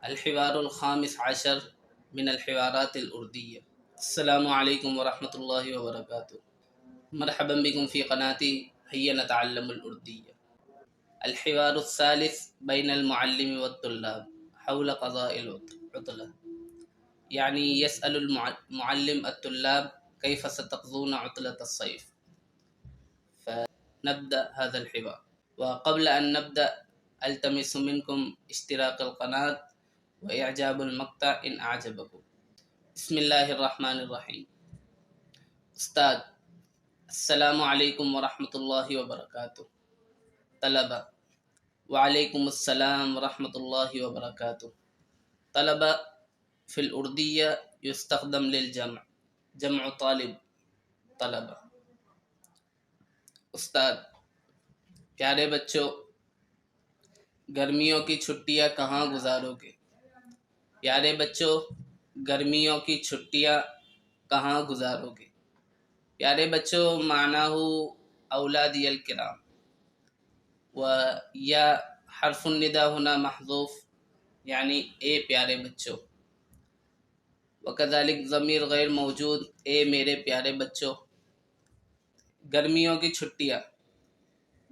الحوار الخامس عشر من الحوارات الأردية. السلام عليكم ورحمة الله وبركاته. مرحبا بكم في قناتي هيا نتعلم الأردية. الحوار الثالث بين المعلم والطلاب حول قضاء العطلة. يعني يسأل المعلم الطلاب كيف ستقضون عطلة الصيف. فنبدأ هذا الحوار، وقبل أن نبدأ ألتمس منكم اشتراك القناة وإعجاب المقطع إن أعجبكم. بسم الله الرحمن الرحيم. استاذ، السلام علیکم ورحمۃ اللہ وبرکاتہ. طلبہ، وعلیکم السلام ورحمۃ اللہ وبرکاتہ. طلبہ في الأردية يستخدم للجمع، جمع طالب طلبہ. استاد، پیارے بچوں، گرمیوں کی چھٹیاں کہاں گزارو گے؟ پیارے بچوں، گرمیوں کی چھٹیاں کہاں گزارو گے؟ پیارے بچوں، معناه اولادی الکرام، ویا حرف النداء هنا محذوف، یعنی اے پیارے بچوں. وکذالک ضمیر غیر موجود، اے میرے پیارے بچوں. گرمیوں کی چھٹیاں،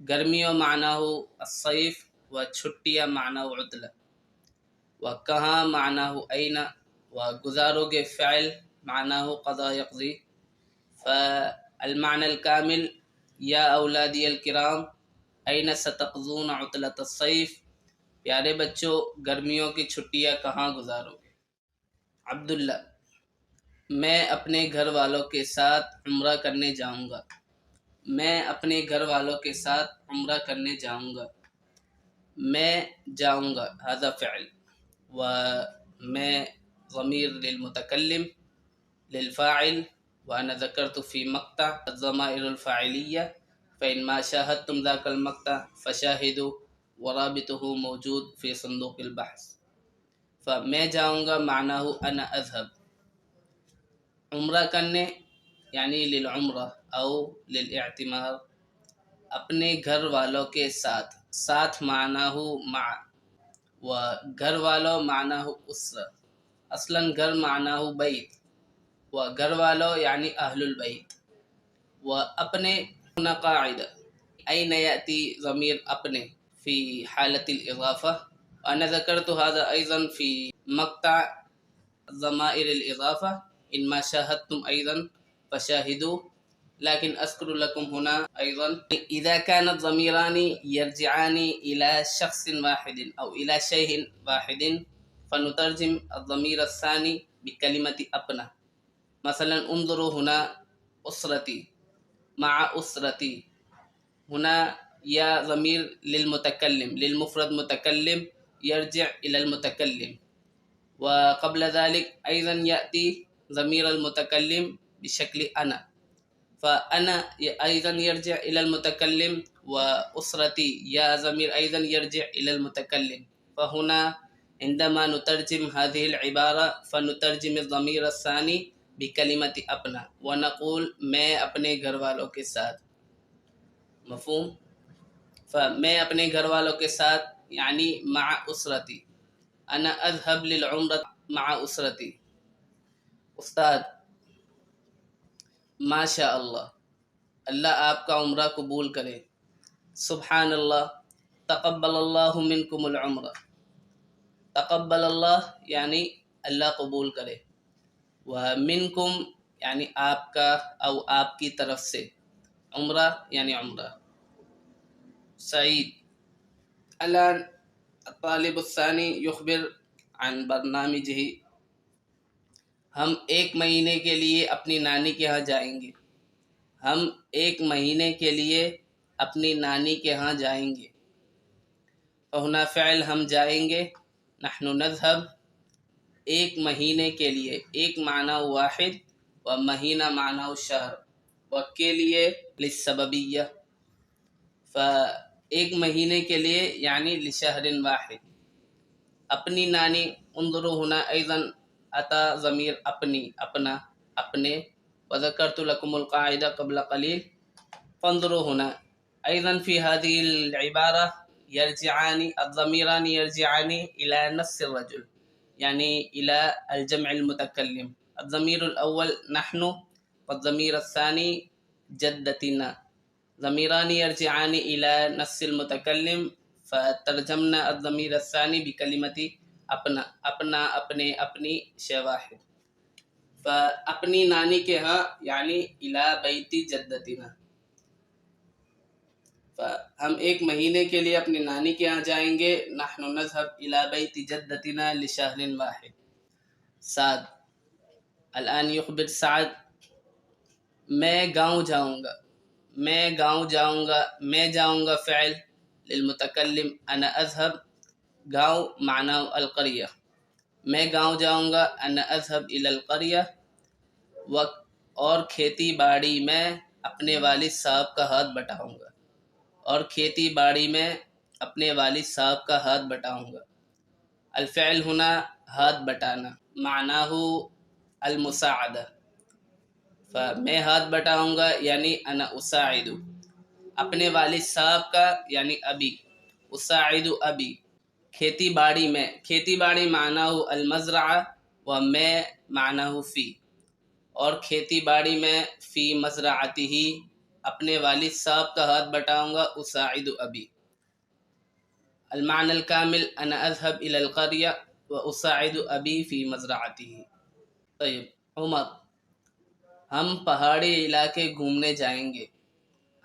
گرمیوں معناه الصیف، و چھٹیاں معناه عطلہ. وکہاں معناه این، وگزارو گے فعل معناه قضا یقضی. فالمعنى الكامل یا اولادی الکرام این ستقضون عطلۃ الصیف. پیارے بچوں، گرمیوں کی چھٹیاں کہاں گزارو گے؟ عبداللہ، میں اپنے گھر والوں کے ساتھ عمرہ کرنے جاؤں گا. میں اپنے گھر والوں کے ساتھ عمرہ کرنے جاؤں گا. میں جاؤں گا هذا فعل، ومیں ضمیر للمتکلم للفاعل، وأنا ذكرت في مقطع الضمائر الفاعلية، فإن ما شاهدتم ذاك المقطع فشاهدوا، ورابطه موجود في صندوق البحث. فمیں جاؤں گا معناه أنا أذهب. عمرہ کرنے یعنی للعمرہ او للاعتمار. اپنے گھر والوں کے ساتھ، ساتھ معناه مع، و گھر والوں معناه اسرہ. اصلاً گھر معناه بیت، و گھر والوں یعنی اہل البیت. و اپنے هنا قاعدہ، أين يأتي ضمیر اپنے في حالة الإضافة. وأنا ذكرت هذا أيضا في مقطع ضمائر الإضافة، إن ما شاهدتم أيضا فشاهدوا. لكن أذكر لكم هنا أيضا إذا كان الضميران يرجعان إلى شخص واحد أو إلى شيء واحد فنترجم الضمير الثاني بكلمة أبنى. مثلا انظروا هنا أسرتي مع أسرتي. هنا يا ضمير للمتكلم، للمفرد متكلم يرجع إلى المتكلم. وقبل ذلك أيضا يأتي ضمير المتكلم بشكل أنا، فأنا أيضا يرجع إلى المتكلم، وأسرتي يا ضمير أيضا يرجع إلى المتكلم. فهنا عندما نترجم هذه العبارة فنترجم الضمير الثاني بكلمة أبنى ونقول میں اپنے گھر والوں کے ساتھ. مفہوم؟ فمیں اپنے گھر والوں کے ساتھ یعنی مع اسرتی. انا اذهب للعمرة مع اسرتی. استاد، ماشاء اللہ، اللہ آپ کا عمرہ قبول کرے. سبحان اللہ، تقبل اللہ منکم العمرہ. تقبل اللہ یعنی اللہ قبول کرے، ومنکم یعنی آپ کا او آپ کی طرف سے، عمرہ یعنی عمرہ. سعید. الآن الطالب الثانی یخبر عن برنامجہ. ہم ایک مہینے کے لیے اپنی نانی کے ہاں جائیں گے. ہم ایک مہینے کے لیے اپنی نانی کے ہاں جائیں گے. فہنا فعل ہم جائیں گے، نحن نذهب. ایک مہینے کے لیے، ایک معنی واحد، و مہینہ معنی شہر، و کے لیے للسببیہ. ایک مہینے کے لیے یعنی لشہر واحد. اپنی نانی، انظروا هنا ايضا اتى ضمیر اپنی، اپنا، اپنے. وذكرت لكم القاعدة قبل قليل. فانظروا هنا ايضا في هذه العبارة يرجعان الضميران، يرجعان إلى نفس الرجل. يعني إلى الجمع المتكلم. الضمير الأول نحن، والضمير الثاني جدتنا، ضميران يرجعان إلى نفس المتكلم، فترجمنا الضمير الثاني بكلمة اپنا، اپنا، اپنے، اپنی، شے واحد. فاپنی نانی کے ہاں یعنی الی بیت جدتنا. ہم ایک مہینے کے لیے اپنی نانی کے ہاں جائیں گے. نحن نذهب الی بیت جدتنا لشهر واحد. سعد. الآن يخبر سعد میں گاؤں جاؤں گا. میں گاؤں جاؤں گا، میں جاؤں گا فعل للمتکلم انا اذهب. گاؤں معناه القریہ. میں گاؤں جاؤں گا انا اذهب الى القریہ. اور کھیتی باڑی میں اپنے والد صاحب کا ہاتھ بٹاؤں گا. اور کھیتی باڑی میں اپنے والد صاحب کا ہاتھ بٹاؤں گا. الفعل ہنا ہاتھ بٹانا، معناه المساعدہ. میں ہاتھ بٹاؤں گا یعنی انا اساعد. اپنے والد صاحب کا یعنی ابی، اساعد ابی. کھیتی باڑی میں، کھیتی باڑی معناه المزرعہ و میں معناه فی. اور کھیتی باڑی میں فی مزرعته اپنے والد صاحب کا ہاتھ بٹاؤں گا اساعد ابی. المعنى الكامل انا اذهب الى القرية واساعد ابی فی مزرعته. طيب عمر. ہم پہاڑی علاقے گھومنے جائیں گے.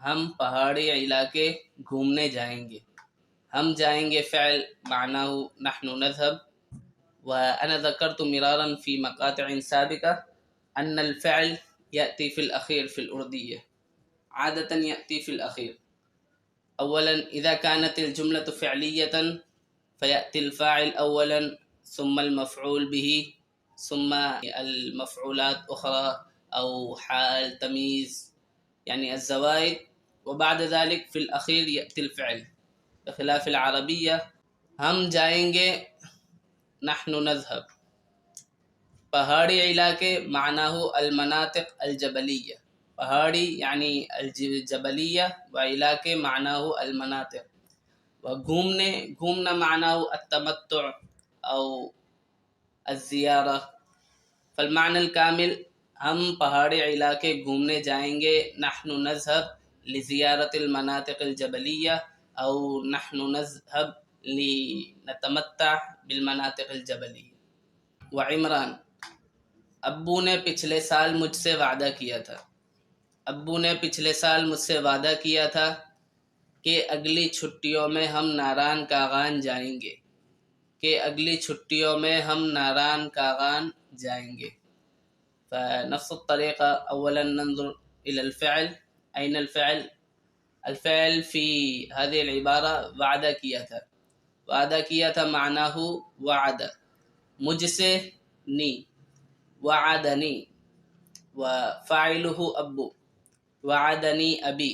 ہم پہاڑی علاقے گھومنے جائیں گے. ہم جائیں گے فعل معناه نحن نذهب. وأنا ذكرت مرارا في مقاطع سابقة أن الفعل يأتي في الأخير في الأردية، عادة يأتي في الأخير. أولا إذا كانت الجملة فعلية فيأتي الفاعل أولا ثم المفعول به ثم المفعولات أخرى أو حال تمييز يعني الزوائد، وبعد ذلك في الأخير يأتي الفعل. بخلاف العربية ہم جائیں گے نحن نذهب. پہاڑی علاقے معناه المناطق الجبلیہ. پہاڑی یعنی الجبلیہ و علاقے معناه المناطق. و گھومنے، گھومنا معناه التمتع او الزیارہ. فالمعنى الكامل ہم پہاڑی علاقے گھومنے جائیں گے نحن نذهب لزیارت المناطق الجبلیہ او نحن نذهب لنتمتع بالمناطق الجبلیہ. وعمران. ابو نے پچھلے سال مجھ سے وعدہ کیا تھا. ابو نے پچھلے سال مجھ سے وعدہ کیا تھا کہ اگلی چھٹیوں میں ہم ناران کاغان جائیں گے. کہ اگلی چھٹیوں میں ہم ناران کاغان جائیں گے. فنفس الطريقة أولا ننظر إلى الفعل. أين الفعل؟ الفعل في هذه العبارة وعدہ کیا تھا. وعدہ کیا تھا معناه وعد. مجھ سے نی، وعدنی. وفاعله ابو، وعدنی ابی.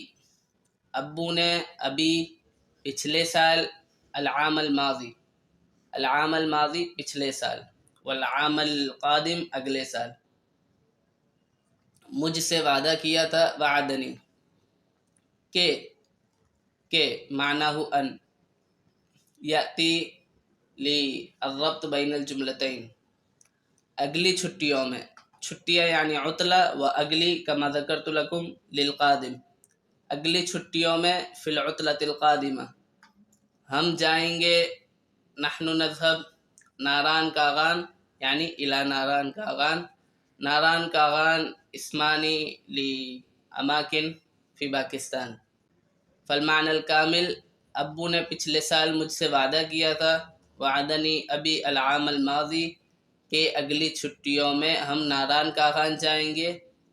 ابو نے ابی پچھلے سال، العام الماضی. العام الماضی پچھلے سال، والعام القادم اگلے سال. مجھ سے وعدہ کیا تھا وعدنی. کہ معناه ان یأتی للربط بین الجملتین. اگلی چھٹیوں میں، چھٹیاں یعنی عطلہ، و اگلی کما ذکرت لکم للقادم. اگلی چھٹیوں میں فی العطلۃ القادمہ ہم جائیں گے نحن نذهب ناران کاغان یعنی الی ناران کاغان. ناران کاغان اسمانی لاماکن فی پاکستان. فالمعنى الكامل ابو نے پچھلے سال مجھ سے وعدہ کیا تھا، وعدنی ابی العام الماضی کہ اگلی چھٹیوں میں ہم ناران کاغان جائیں گے.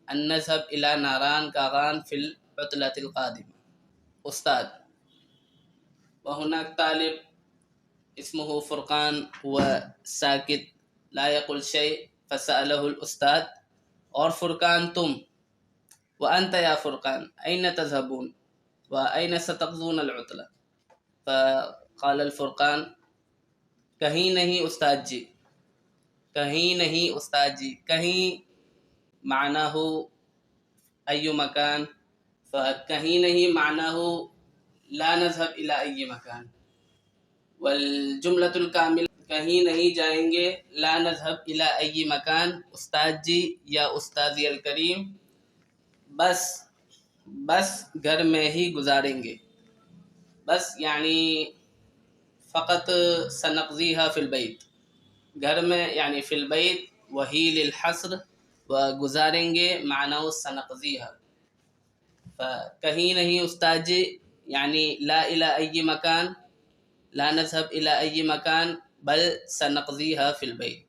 ان نذهب الی ناران کاغان فی العطلۃ القادمہ. استاد. وهناك طالب اسمه فرقان وساكت لا يقول شيء فسأله الأستاذ. اور فرقان تم، وأنت يا فرقان أين تذهبون وأين ستقضون العطلة؟ فقال الفرقان کہیں نہیں استاد جی، کہیں نہیں استاد جی. کہیں معناه أي مكان، فکہیں نہیں معناه لا نذهب إلى أي مكان. والجملة الكاملة کہیں نہیں جائیں گے. لا نذهب الى ای مکان، استاد جی یا استاذی الکریم، بس گھر میں ہی گزاریں گے. بس یعنی فقط سنقضیها فی البیت، گھر میں یعنی فی البیت، وہی للحصر، و گزاریں گے معنی سنقضیها. کہیں نہیں استاد جی یعنی لا الى ای مکان، لا نذهب الى ای مکان بل سنقضیها فی البیت.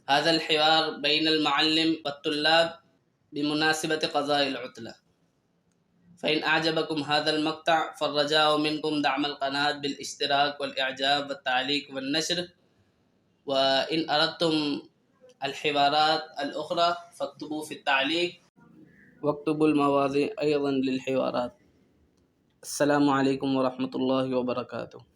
هذا الحوار بین المعلم والطلاب بمناسبة قضاء العطلة. فإن أعجبكم هذا المقطع فالرجاء منكم دعم القناة بالاشتراك والإعجاب والتعليق والنشر. وإن أردتم الحوارات الأخرى فاكتبوا في التعليق واكتبوا المواضيع أيضا للحوارات. السلام عليكم ورحمة الله وبركاته.